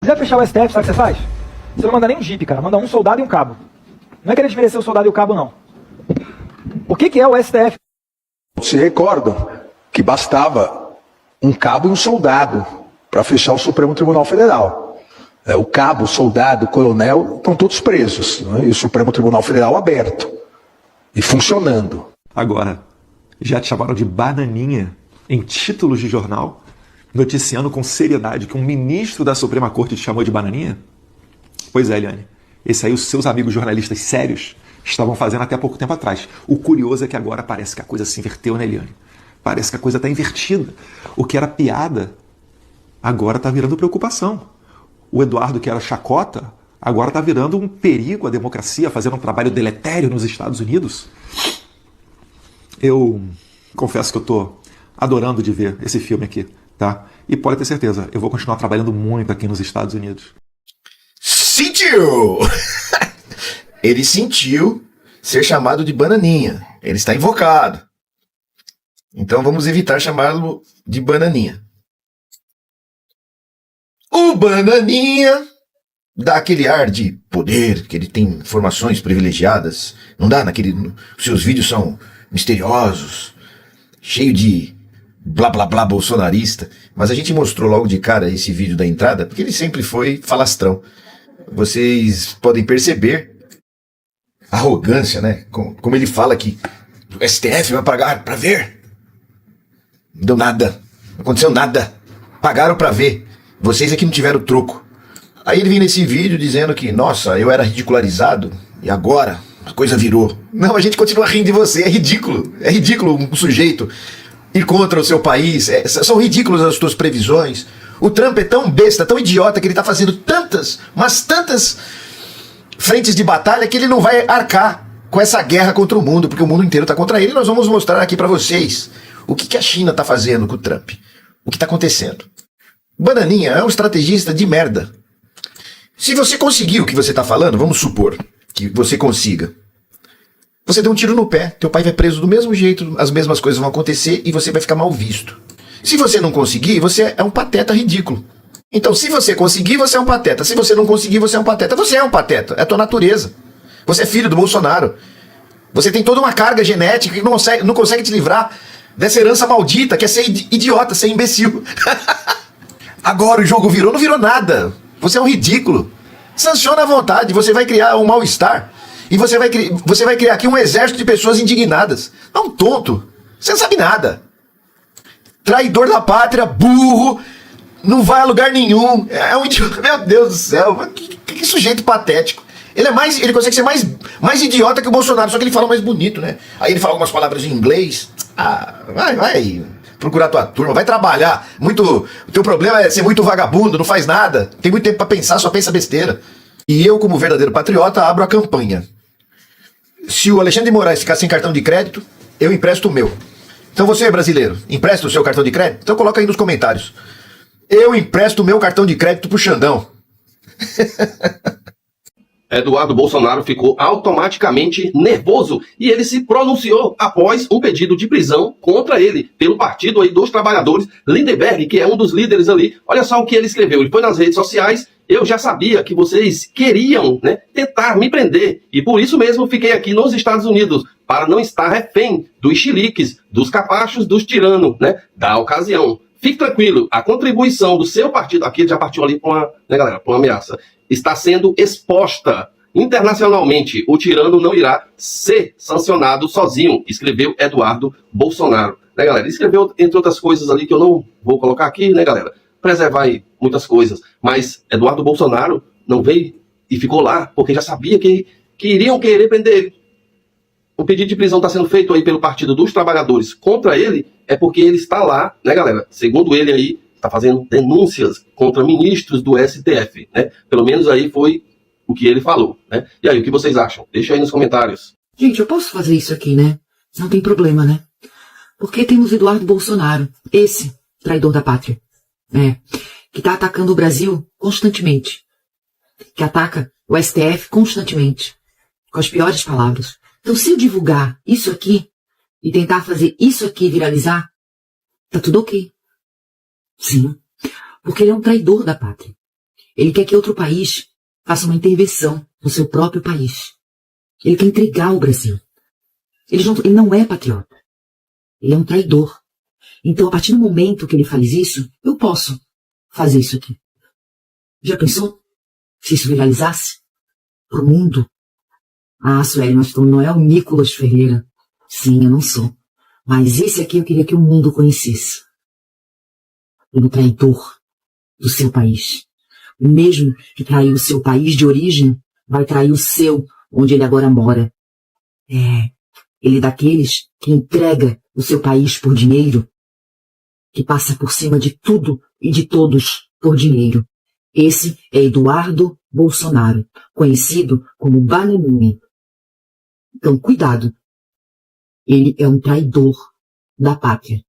quiser fechar o STF, sabe o que você faz? Você não manda nem um jipe, cara. Manda um soldado e um cabo. Não é querer desmerecer o soldado e o cabo, não. O que é o STF? Se recordam que bastava um cabo e um soldado para fechar o Supremo Tribunal Federal. O cabo, o soldado, o coronel estão todos presos, né? E o Supremo Tribunal Federal aberto e funcionando. Agora, já te chamaram de bananinha em títulos de jornal, noticiando com seriedade que um ministro da Suprema Corte te chamou de bananinha? Pois é, Eliane. Esse aí os seus amigos jornalistas sérios estavam fazendo até pouco tempo atrás. O curioso é que agora parece que a coisa se inverteu, né, Eliane? Parece que a coisa está invertida. O que era piada, agora está virando preocupação. O Eduardo, que era chacota, agora está virando um perigo à democracia, fazendo um trabalho deletério nos Estados Unidos. Eu confesso que eu estou adorando de ver esse filme aqui, tá? E pode ter certeza, eu vou continuar trabalhando muito aqui nos Estados Unidos. Sentiu! Ele sentiu ser chamado de bananinha. Ele está invocado. Então vamos evitar chamá-lo de bananinha. O bananinha dá aquele ar de poder, que ele tem informações privilegiadas. Não dá? Seus vídeos são misteriosos, cheio de blá blá blá bolsonarista. Mas a gente mostrou logo de cara esse vídeo da entrada, porque ele sempre foi falastrão. Vocês podem perceber a arrogância, né? Como ele fala que o STF vai pagar pra ver. Não deu nada. Não aconteceu nada. Pagaram pra ver. Vocês aqui não tiveram troco. Aí ele vem nesse vídeo dizendo que, nossa, eu era ridicularizado e agora a coisa virou. Não, a gente continua rindo de você. É ridículo. É ridículo um sujeito ir contra o seu país. São ridículas as suas previsões. O Trump é tão besta, tão idiota, que ele tá fazendo tantas, mas tantas frentes de batalha que ele não vai arcar com essa guerra contra o mundo, porque o mundo inteiro tá contra ele. E nós vamos mostrar aqui pra vocês o que a China tá fazendo com o Trump. O que tá acontecendo. Bananinha é um estrategista de merda. Se você conseguir o que você tá falando, vamos supor que você consiga. Você deu um tiro no pé, teu pai vai preso do mesmo jeito, as mesmas coisas vão acontecer e você vai ficar mal visto. Se você não conseguir, você é um pateta ridículo. Então, se você conseguir, você é um pateta. Se você não conseguir, você é um pateta. Você é um pateta, é a tua natureza. Você é filho do Bolsonaro. Você tem toda uma carga genética que não consegue te livrar dessa herança maldita, que é ser idiota, ser imbecil. Agora o jogo virou, não virou nada. Você é um ridículo. Sanciona à vontade, você vai criar um mal-estar. E você vai criar aqui um exército de pessoas indignadas. É um tonto. Você não sabe nada. Traidor da pátria, burro, não vai a lugar nenhum. É um idiota. Meu Deus do céu. Que sujeito patético. Ele consegue ser mais idiota que o Bolsonaro, só que ele fala mais bonito, né? Aí ele fala algumas palavras em inglês. Ah, vai procurar tua turma, vai trabalhar. O teu problema é ser muito vagabundo, não faz nada. Tem muito tempo pra pensar, só pensa besteira. E eu, como verdadeiro patriota, abro a campanha. Se o Alexandre de Moraes ficar sem cartão de crédito, eu empresto o meu. Então você, brasileiro, empresta o seu cartão de crédito? Então coloca aí nos comentários. Eu empresto o meu cartão de crédito pro Xandão. Eduardo Bolsonaro ficou automaticamente nervoso e ele se pronunciou após um pedido de prisão contra ele pelo Partido aí dos Trabalhadores, Lindenberg, que é um dos líderes ali. Olha só o que ele escreveu. Ele foi nas redes sociais. Eu já sabia que vocês queriam, né, tentar me prender e por isso mesmo fiquei aqui nos Estados Unidos para não estar refém dos chiliques, dos capachos, dos tiranos, né, da ocasião. Fique tranquilo, a contribuição do seu partido, aqui ele já partiu ali para uma, né, galera, para uma ameaça, está sendo exposta internacionalmente. O tirano não irá ser sancionado sozinho, escreveu Eduardo Bolsonaro. Né, galera? Ele escreveu, entre outras coisas ali que eu não vou colocar aqui, né, galera? Preservar aí muitas coisas. Mas Eduardo Bolsonaro não veio e ficou lá, porque já sabia que iriam querer prender ele. O pedido de prisão está sendo feito aí pelo Partido dos Trabalhadores contra ele, é porque ele está lá, né, galera? Segundo ele aí, está fazendo denúncias contra ministros do STF, né? Pelo menos aí foi o que ele falou, né? E aí, o que vocês acham? Deixa aí nos comentários. Gente, eu posso fazer isso aqui, né? Não tem problema, né? Porque temos Eduardo Bolsonaro, esse traidor da pátria, né? Que tá atacando o Brasil constantemente. Que ataca o STF constantemente. Com as piores palavras. Então, se eu divulgar isso aqui e tentar fazer isso aqui viralizar, tá tudo ok. Sim, porque ele é um traidor da pátria. Ele quer que outro país faça uma intervenção no seu próprio país. Ele quer entregar o Brasil. Ele não é patriota. Ele é um traidor. Então, a partir do momento que ele faz isso, eu posso fazer isso aqui. Já pensou? Se isso viralizasse? Pro mundo? Ah, Sueli, mas tu não é o Nicolas Ferreira. Sim, eu não sou. Mas esse aqui eu queria que o mundo conhecesse. O traidor do seu país. O mesmo que traiu o seu país de origem, vai trair o seu, onde ele agora mora. Ele é daqueles que entrega o seu país por dinheiro, que passa por cima de tudo e de todos por dinheiro. Esse é Eduardo Bolsonaro, conhecido como Bananinha. Então, cuidado. Ele é um traidor da pátria.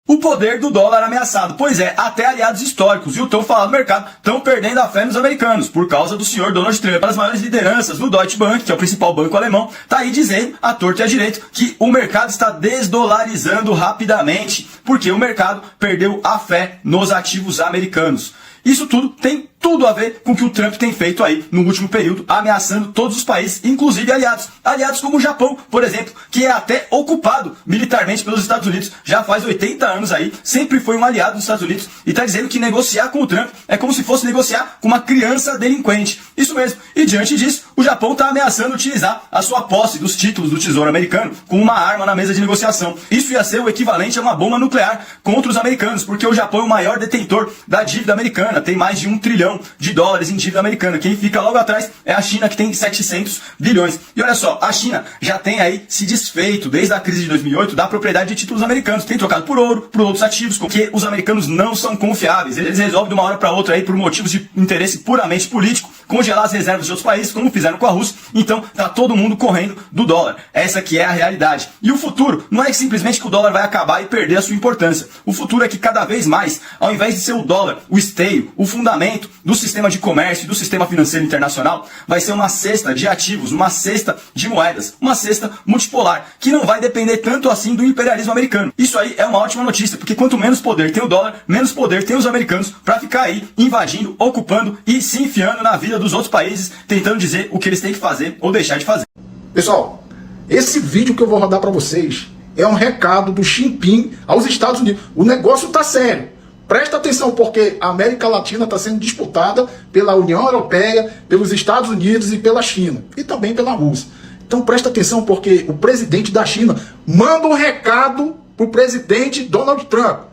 O poder do dólar ameaçado. Pois é, até aliados históricos e o tão falado mercado estão perdendo a fé nos americanos por causa do senhor Donald Trump. As maiores lideranças do Deutsche Bank, que é o principal banco alemão, tá aí dizendo, à torta e à direita, que o mercado está desdolarizando rapidamente porque o mercado perdeu a fé nos ativos americanos. Isso tudo tem tudo a ver com o que o Trump tem feito aí no último período, ameaçando todos os países, inclusive aliados. Aliados como o Japão, por exemplo, que é até ocupado militarmente pelos Estados Unidos já faz 80 anos aí, sempre foi um aliado dos Estados Unidos e está dizendo que negociar com o Trump é como se fosse negociar com uma criança delinquente. Isso mesmo. E diante disso, o Japão está ameaçando utilizar a sua posse dos títulos do Tesouro Americano como uma arma na mesa de negociação. Isso ia ser o equivalente a uma bomba nuclear contra os americanos, porque o Japão é o maior detentor da dívida americana, tem mais de $1 trilhão em dívida americana. Quem fica logo atrás é a China, que tem 700 bilhões. E olha só, a China já tem aí se desfeito, desde a crise de 2008, da propriedade de títulos americanos. Tem trocado por ouro, por outros ativos, porque os americanos não são confiáveis. Eles resolvem de uma hora para outra aí, por motivos de interesse puramente político, congelar as reservas de outros países, como fizeram com a Rússia. Então, tá todo mundo correndo do dólar. Essa que é a realidade. E o futuro não é simplesmente que o dólar vai acabar e perder a sua importância. O futuro é que cada vez mais, ao invés de ser o dólar, o esteio, o fundamento do sistema de comércio e do sistema financeiro internacional, vai ser uma cesta de ativos, uma cesta de moedas, uma cesta multipolar, que não vai depender tanto assim do imperialismo americano. Isso aí é uma ótima notícia, porque quanto menos poder tem o dólar, menos poder tem os americanos para ficar aí invadindo, ocupando e se enfiando na vida dos outros países, tentando dizer o que eles têm que fazer ou deixar de fazer. Pessoal, esse vídeo que eu vou rodar para vocês é um recado do Xi Jinping aos Estados Unidos. O negócio tá sério. Presta atenção, porque a América Latina está sendo disputada pela União Europeia, pelos Estados Unidos e pela China. E também pela Rússia. Então presta atenção, porque o presidente da China manda um recado para o presidente Donald Trump.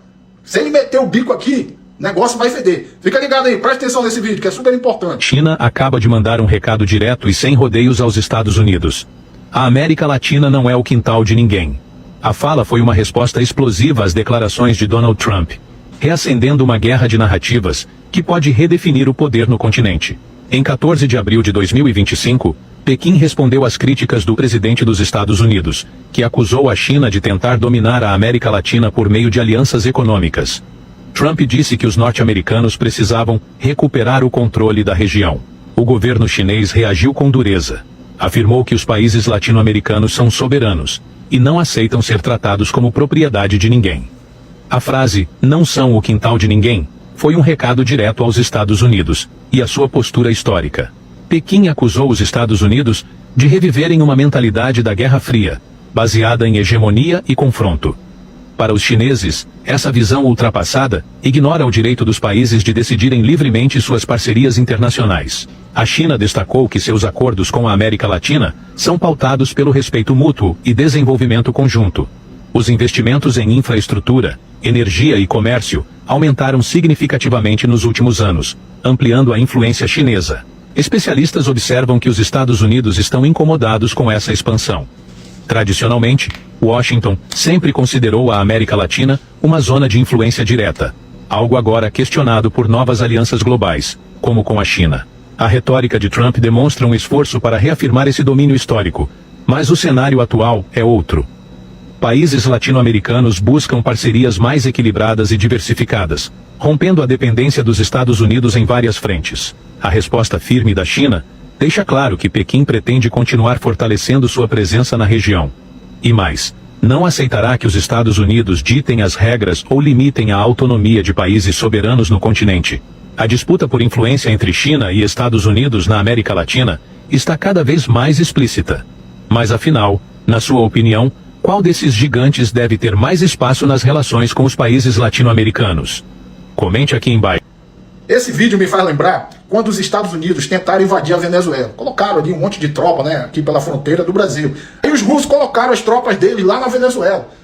Se ele meter o bico aqui, o negócio vai feder. Fica ligado aí, presta atenção nesse vídeo, que é super importante. China acaba de mandar um recado direto e sem rodeios aos Estados Unidos. A América Latina não é o quintal de ninguém. A fala foi uma resposta explosiva às declarações de Donald Trump, reacendendo uma guerra de narrativas que pode redefinir o poder no continente. Em 14 de abril de 2025, Pequim respondeu às críticas do presidente dos Estados Unidos, que acusou a China de tentar dominar a América Latina por meio de alianças econômicas. Trump disse que os norte-americanos precisavam recuperar o controle da região. O governo chinês reagiu com dureza. Afirmou que os países latino-americanos são soberanos e não aceitam ser tratados como propriedade de ninguém. A frase, "não são o quintal de ninguém", foi um recado direto aos Estados Unidos e à sua postura histórica. Pequim acusou os Estados Unidos de reviverem uma mentalidade da Guerra Fria, baseada em hegemonia e confronto. Para os chineses, essa visão ultrapassada ignora o direito dos países de decidirem livremente suas parcerias internacionais. A China destacou que seus acordos com a América Latina são pautados pelo respeito mútuo e desenvolvimento conjunto. Os investimentos em infraestrutura, energia e comércio aumentaram significativamente nos últimos anos, ampliando a influência chinesa. Especialistas observam que os Estados Unidos estão incomodados com essa expansão. Tradicionalmente, Washington sempre considerou a América Latina uma zona de influência direta, algo agora questionado por novas alianças globais, como com a China. A retórica de Trump demonstra um esforço para reafirmar esse domínio histórico, mas o cenário atual é outro. Países latino-americanos buscam parcerias mais equilibradas e diversificadas, rompendo a dependência dos Estados Unidos em várias frentes. A resposta firme da China deixa claro que Pequim pretende continuar fortalecendo sua presença na região. E mais, não aceitará que os Estados Unidos ditem as regras ou limitem a autonomia de países soberanos no continente. A disputa por influência entre China e Estados Unidos na América Latina está cada vez mais explícita. Mas afinal, na sua opinião, qual desses gigantes deve ter mais espaço nas relações com os países latino-americanos? Comente aqui embaixo. Esse vídeo me faz lembrar quando os Estados Unidos tentaram invadir a Venezuela. Colocaram ali um monte de tropa, né, aqui pela fronteira do Brasil. E os russos colocaram as tropas deles lá na Venezuela.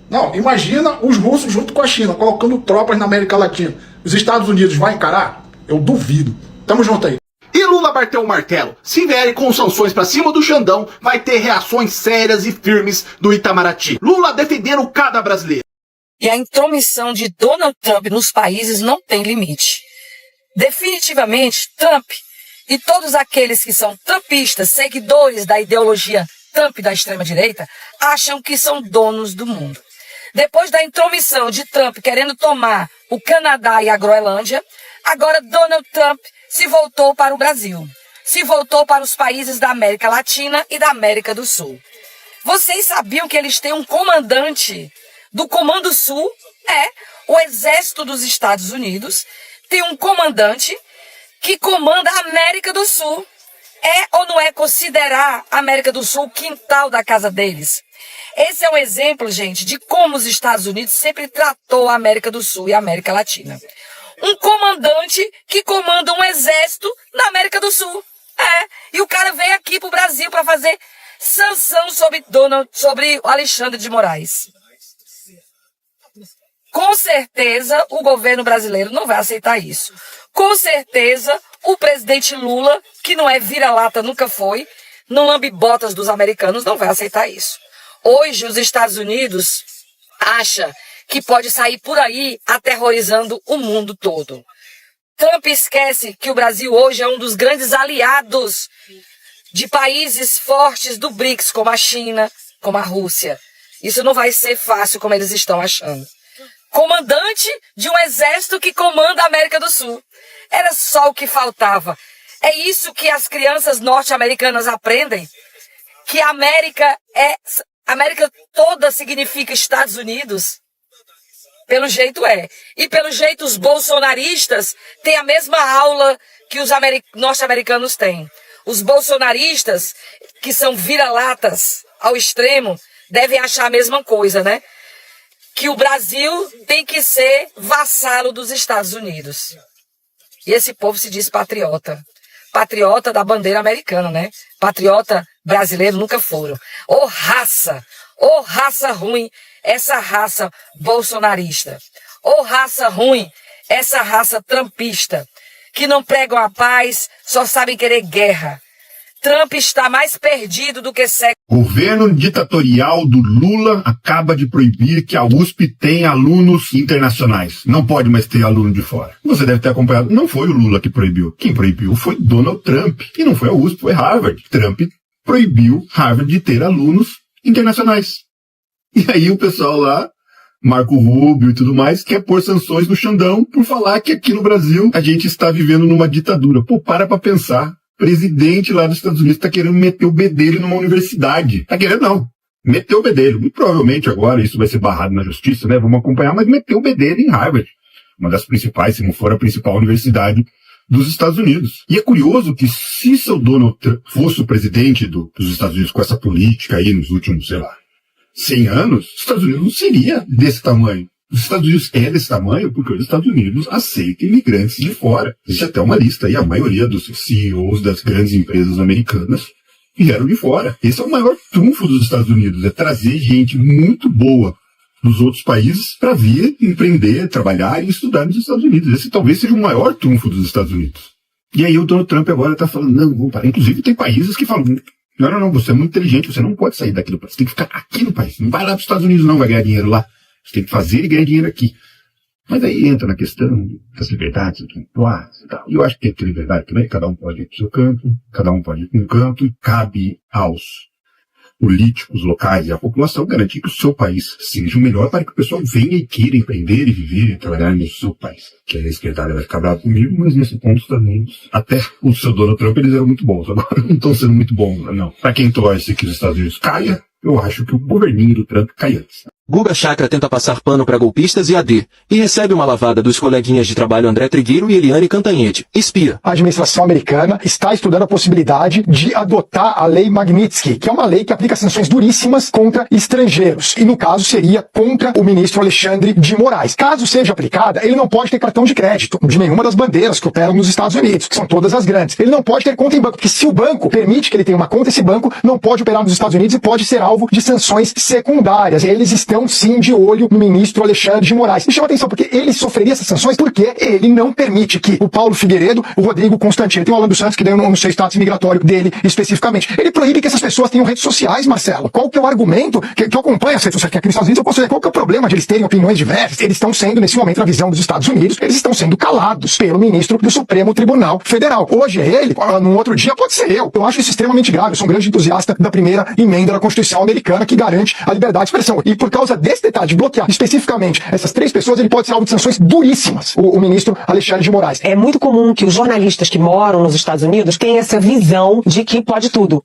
Não, imagina os russos junto com a China, colocando tropas na América Latina. Os Estados Unidos vão encarar? Eu duvido. Tamo junto aí. E Lula bateu o martelo. Se vierem com sanções pra cima do Xandão, vai ter reações sérias e firmes do Itamaraty. Lula defendendo cada brasileiro. E a intromissão de Donald Trump nos países não tem limite. Definitivamente, Trump e todos aqueles que são trumpistas, seguidores da ideologia Trump da extrema-direita, acham que são donos do mundo. Depois da intromissão de Trump querendo tomar o Canadá e a Groenlândia, agora Donald Trump se voltou para o Brasil, se voltou para os países da América Latina e da América do Sul. Vocês sabiam que eles têm um comandante do Comando Sul? O Exército dos Estados Unidos tem um comandante que comanda a América do Sul. É ou não é considerar a América do Sul o quintal da casa deles? Esse é um exemplo, gente, de como os Estados Unidos sempre tratou a América do Sul e a América Latina. Um comandante que comanda um exército na América do Sul. E o cara vem aqui pro Brasil para fazer sanção sobre o Alexandre de Moraes. Com certeza o governo brasileiro não vai aceitar isso. Com certeza o presidente Lula, que não é vira-lata, nunca foi, não lambe-botas dos americanos, não vai aceitar isso. Hoje os Estados Unidos acham que pode sair por aí aterrorizando o mundo todo. Trump esquece que o Brasil hoje é um dos grandes aliados de países fortes do BRICS, como a China, como a Rússia. Isso não vai ser fácil como eles estão achando. Comandante de um exército que comanda a América do Sul. Era só o que faltava. É isso que as crianças norte-americanas aprendem, que a América toda significa Estados Unidos. Pelo jeito é. E pelo jeito os bolsonaristas têm a mesma aula que os norte-americanos têm. Os bolsonaristas, que são vira-latas ao extremo, devem achar a mesma coisa, né? Que o Brasil tem que ser vassalo dos Estados Unidos. E esse povo se diz patriota. Patriota da bandeira americana, né? Patriota brasileiro nunca foram. Ô raça ruim, essa raça bolsonarista. Ô raça ruim, essa raça trumpista, que não pregam a paz, só sabem querer guerra. Trump está mais perdido do que século. Governo ditatorial do Lula acaba de proibir que a USP tenha alunos internacionais. Não pode mais ter aluno de fora. Você deve ter acompanhado. Não foi o Lula que proibiu. Quem proibiu foi Donald Trump. E não foi a USP, foi Harvard. Trump proibiu Harvard de ter alunos internacionais. E aí o pessoal lá, Marco Rubio e tudo mais, quer pôr sanções no Xandão por falar que aqui no Brasil a gente está vivendo numa ditadura. Pô, para pensar. Presidente lá dos Estados Unidos está querendo meter o bedelho numa universidade. Tá querendo não. Meteu o bedelho. Muito provavelmente agora isso vai ser barrado na justiça, né? Vamos acompanhar, mas meteu o bedelho em Harvard. Uma das principais, se não for a principal universidade dos Estados Unidos. E é curioso que se seu Donald Trump fosse o presidente dos Estados Unidos com essa política aí nos últimos, 100 anos, os Estados Unidos não seria desse tamanho. Os Estados Unidos é desse tamanho porque os Estados Unidos aceitam imigrantes de fora. Existe até uma lista aí, a maioria dos CEOs das grandes empresas americanas vieram de fora. Esse é o maior trunfo dos Estados Unidos, é trazer gente muito boa dos outros países para vir empreender, trabalhar e estudar nos Estados Unidos. Esse talvez seja o maior trunfo dos Estados Unidos. E aí o Donald Trump agora está falando, não, vamos parar. Inclusive tem países que falam, não, você é muito inteligente, você não pode sair daqui do país, você tem que ficar aqui no país. Não vai lá para os Estados Unidos não, vai ganhar dinheiro lá. Você tem que fazer e ganhar dinheiro aqui. Mas aí entra na questão das liberdades intelectuais e tal. E eu acho que tem que ter liberdade também. Cada um pode ir para o seu campo, cada um pode ir para um campo, e cabe aos políticos locais e à população garantir que o seu país seja o melhor para que o pessoal venha e queira empreender e viver e trabalhar no seu país. Que a esquerdada vai ficar brava comigo, mas nesse ponto também, até o seu Donald Trump, eles eram muito bons. Agora não estão sendo muito bons, não. Para quem torce que os Estados Unidos caia, Eu acho que o governinho do Trump cai antes. Guga Chakra tenta passar pano para golpistas e AD, e recebe uma lavada dos coleguinhas de trabalho André Trigueiro e Eliane Cantanhede. Espia. A administração americana está estudando a possibilidade de adotar a lei Magnitsky, que é uma lei que aplica sanções duríssimas contra estrangeiros. E no caso seria contra o ministro Alexandre de Moraes. Caso seja aplicada, ele não pode ter cartão de crédito de nenhuma das bandeiras que operam nos Estados Unidos, que são todas as grandes. Ele não pode ter conta em banco, porque se o banco permite que ele tenha uma conta, esse banco não pode operar nos Estados Unidos e pode ser alvo de sanções secundárias. Eles estão sim de olho no ministro Alexandre de Moraes. E chama atenção, porque ele sofreria essas sanções porque ele não permite que o Paulo Figueiredo, o Rodrigo Constantino, tem o Alan dos Santos, que daí eu não sei o status migratório dele especificamente. Ele proíbe que essas pessoas tenham redes sociais, Marcelo. Qual que é o argumento que acompanha as redes sociais? Que aqui nos Estados Unidos eu posso ver qual que é o problema de eles terem opiniões diversas. Eles estão sendo, nesse momento, na visão dos Estados Unidos, eles estão sendo calados pelo ministro do Supremo Tribunal Federal. Hoje é ele, num outro dia pode ser eu. Eu acho isso extremamente grave. Eu sou um grande entusiasta da primeira emenda da Constituição americana que garante a liberdade de expressão. E por causa desse detalhe de bloquear especificamente essas 3 pessoas, ele pode ser alvo de sanções duríssimas, o ministro Alexandre de Moraes. É muito comum que os jornalistas que moram nos Estados Unidos tenham essa visão de que pode tudo.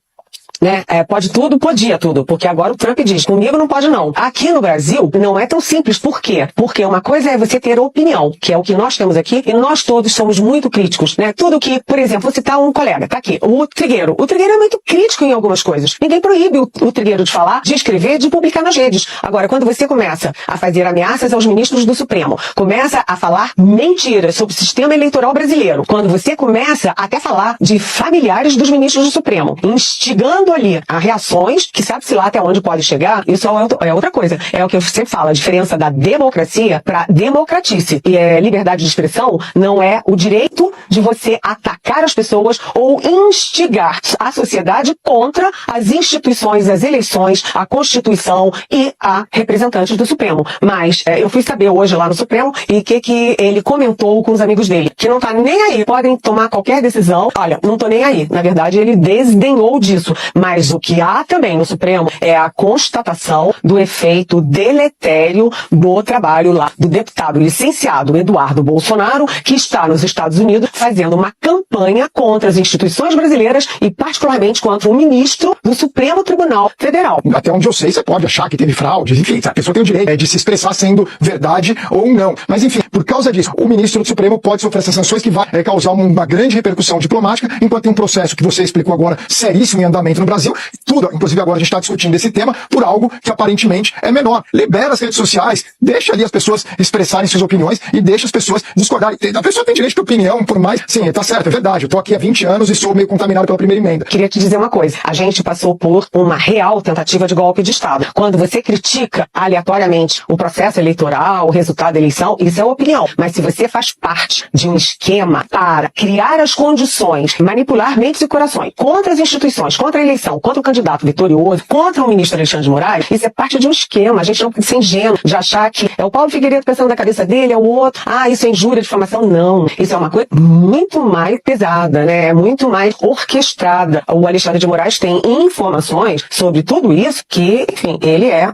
Né? Pode tudo, podia tudo, porque agora o Trump diz, comigo não pode não. Aqui no Brasil não é tão simples, por quê? Porque uma coisa é você ter opinião, que é o que nós temos aqui, e nós todos somos muito críticos, né? Tudo que, por exemplo, vou citar um colega, tá aqui, o Trigueiro é muito crítico em algumas coisas. Ninguém proíbe o Trigueiro de falar, de escrever, de publicar nas redes. Agora, quando você começa a fazer ameaças aos ministros do Supremo, começa a falar mentiras sobre o sistema eleitoral brasileiro, quando você começa até a falar de familiares dos ministros do Supremo, instigando ali a reações, que sabe-se lá até onde pode chegar, isso é outra coisa. É o que eu sempre falo, a diferença da democracia para democratice. E liberdade de expressão não é o direito de você atacar as pessoas ou instigar a sociedade contra as instituições, as eleições, a Constituição e a representantes do Supremo. Mas eu fui saber hoje lá no Supremo e o que ele comentou com os amigos dele, que não tá nem aí, podem tomar qualquer decisão. Olha, não tô nem aí. Na verdade, ele desdenhou disso. Mas o que há também no Supremo é a constatação do efeito deletério do trabalho lá do deputado licenciado Eduardo Bolsonaro, que está nos Estados Unidos fazendo uma campanha contra as instituições brasileiras e particularmente contra o ministro do Supremo Tribunal Federal. Até onde eu sei, você pode achar que teve fraudes, enfim, a pessoa tem o direito de se expressar sendo verdade ou não. Mas enfim, por causa disso, o ministro do Supremo pode sofrer essas sanções que vai causar uma grande repercussão diplomática, enquanto tem um processo que você explicou agora seríssimo em andamento no Brasil, tudo, inclusive agora a gente está discutindo esse tema por algo que aparentemente é menor. Libera as redes sociais, deixa ali as pessoas expressarem suas opiniões e deixa as pessoas discordarem. A pessoa tem direito de opinião, por mais... Sim, tá certo, é verdade. Eu tô aqui há 20 anos e sou meio contaminado pela primeira emenda. Queria te dizer uma coisa. A gente passou por uma real tentativa de golpe de Estado. Quando você critica aleatoriamente o processo eleitoral, o resultado da eleição, isso é opinião. Mas se você faz parte de um esquema para criar as condições, manipular mentes e corações contra as instituições, contra a eleição, contra o candidato vitorioso, contra o ministro Alexandre de Moraes, isso é parte de um esquema. A gente não pode ser ingênuo de achar que é o Paulo Figueiredo pensando na cabeça dele, é o outro, isso é injúria, difamação. Não. Isso é uma coisa muito mais pesada, né? Muito mais orquestrada. O Alexandre de Moraes tem informações sobre tudo isso que, enfim, ele é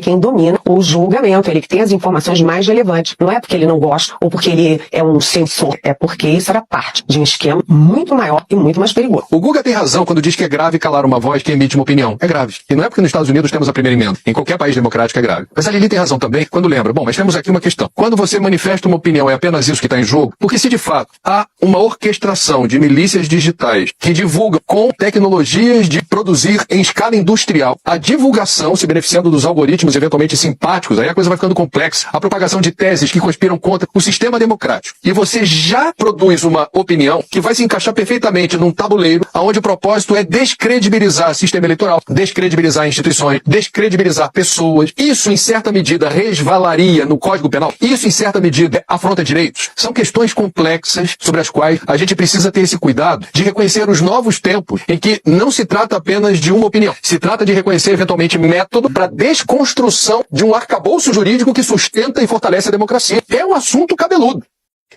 quem domina o julgamento, ele que tem as informações mais relevantes. Não é porque ele não gosta ou porque ele é um censor, é porque isso era parte de um esquema muito maior e muito mais perigoso. O Guga tem razão quando diz que é grave calar uma voz que emite uma opinião. É grave. E não é porque nos Estados Unidos temos a primeira emenda. Em qualquer país democrático é grave. Mas a Lili tem razão também quando lembra. Bom, mas temos aqui uma questão. Quando você manifesta uma opinião, é apenas isso que está em jogo? Porque se de fato há uma orquestração de milícias digitais que divulgam com tecnologias de produzir em escala industrial a divulgação, se beneficiando dos algoritmos eventualmente simpáticos, aí a coisa vai ficando complexa. A propagação de teses que conspiram contra o sistema democrático. E você já produz uma opinião que vai se encaixar perfeitamente num tabuleiro onde o propósito é descredibilizar o sistema eleitoral, descredibilizar instituições, descredibilizar pessoas. Isso, em certa medida, resvalaria no Código Penal. Isso, em certa medida, afronta direitos. São questões complexas sobre as quais a gente precisa ter esse cuidado de reconhecer os novos tempos em que não se trata apenas de uma opinião. Se trata de reconhecer, eventualmente, método para desconstrução de um arcabouço jurídico que sustenta e fortalece a democracia. É um assunto cabeludo.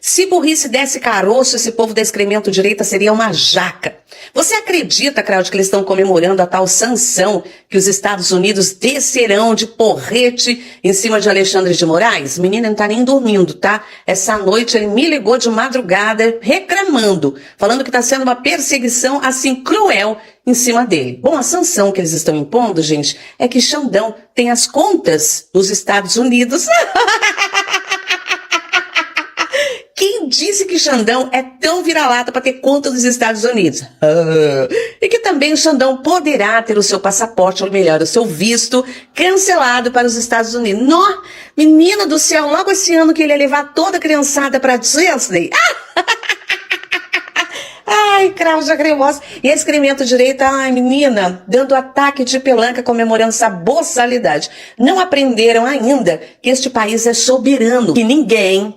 Se burrice desse caroço, esse povo da extrema-direita seria uma jaca. Você acredita, Cláudio, que eles estão comemorando a tal sanção que os Estados Unidos descerão de porrete em cima de Alexandre de Moraes? Menino, não tá nem dormindo, tá? Essa noite ele me ligou de madrugada reclamando, falando que tá sendo uma perseguição assim cruel em cima dele. Bom, a sanção que eles estão impondo, gente, é que Xandão tem as contas nos Estados Unidos. Quem disse que Xandão é tão vira-lata para ter conta dos Estados Unidos? E que também o Xandão poderá ter o seu passaporte, ou melhor, o seu visto, cancelado para os Estados Unidos. Nó, menina do céu, logo esse ano que ele ia levar toda a criançada para Disney. Ai, Cláudia Cremosa. E a extrema-direita, ai, menina, dando ataque de pelanca, comemorando essa boçalidade. Não aprenderam ainda que este país é soberano, que ninguém,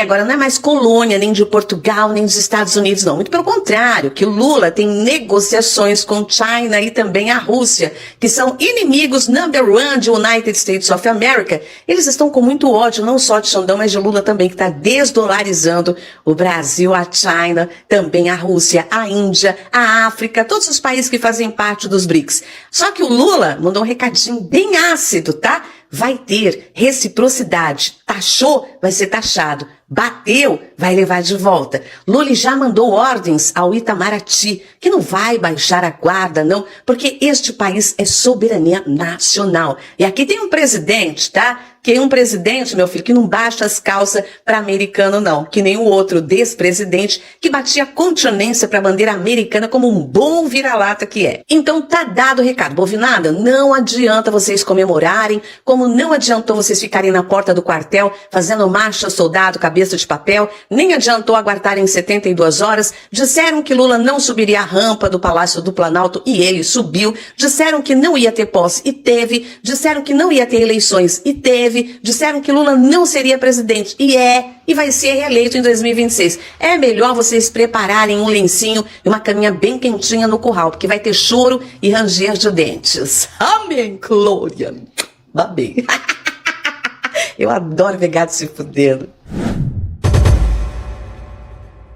agora não é mais colônia, nem de Portugal, nem dos Estados Unidos, não. Muito pelo contrário, que o Lula tem negociações com China e também a Rússia, que são inimigos number one de United States of America. Eles estão com muito ódio, não só de Xandão, mas de Lula também, que está desdolarizando o Brasil, a China, também a Rússia, a Índia, a África, todos os países que fazem parte dos BRICS. Só que o Lula mandou um recadinho bem ácido, tá? Vai ter reciprocidade. Taxou, vai ser taxado. Bateu, vai levar de volta. Lula já mandou ordens ao Itamaraty, que não vai baixar a guarda, não, porque este país é soberania nacional. E aqui tem um presidente, tá? Que é um presidente, meu filho, que não baixa as calças para americano, não. Que nem o outro despresidente que batia continência para a bandeira americana como um bom vira-lata que é. Então tá dado o recado. Bovinada, não adianta vocês comemorarem, como não adiantou vocês ficarem na porta do quartel fazendo marcha soldado, cabeça de papel, nem adiantou aguardarem 72 horas. Disseram que Lula não subiria a rampa do Palácio do Planalto e ele subiu. Disseram que não ia ter posse e teve. Disseram que não ia ter eleições e teve. Disseram que Lula não seria presidente e vai ser reeleito em 2026. É melhor vocês prepararem um lencinho e uma caminha bem quentinha no curral, porque vai ter choro e ranger de dentes. Amém, Glória. Babei. Eu adoro ver gato se fudendo.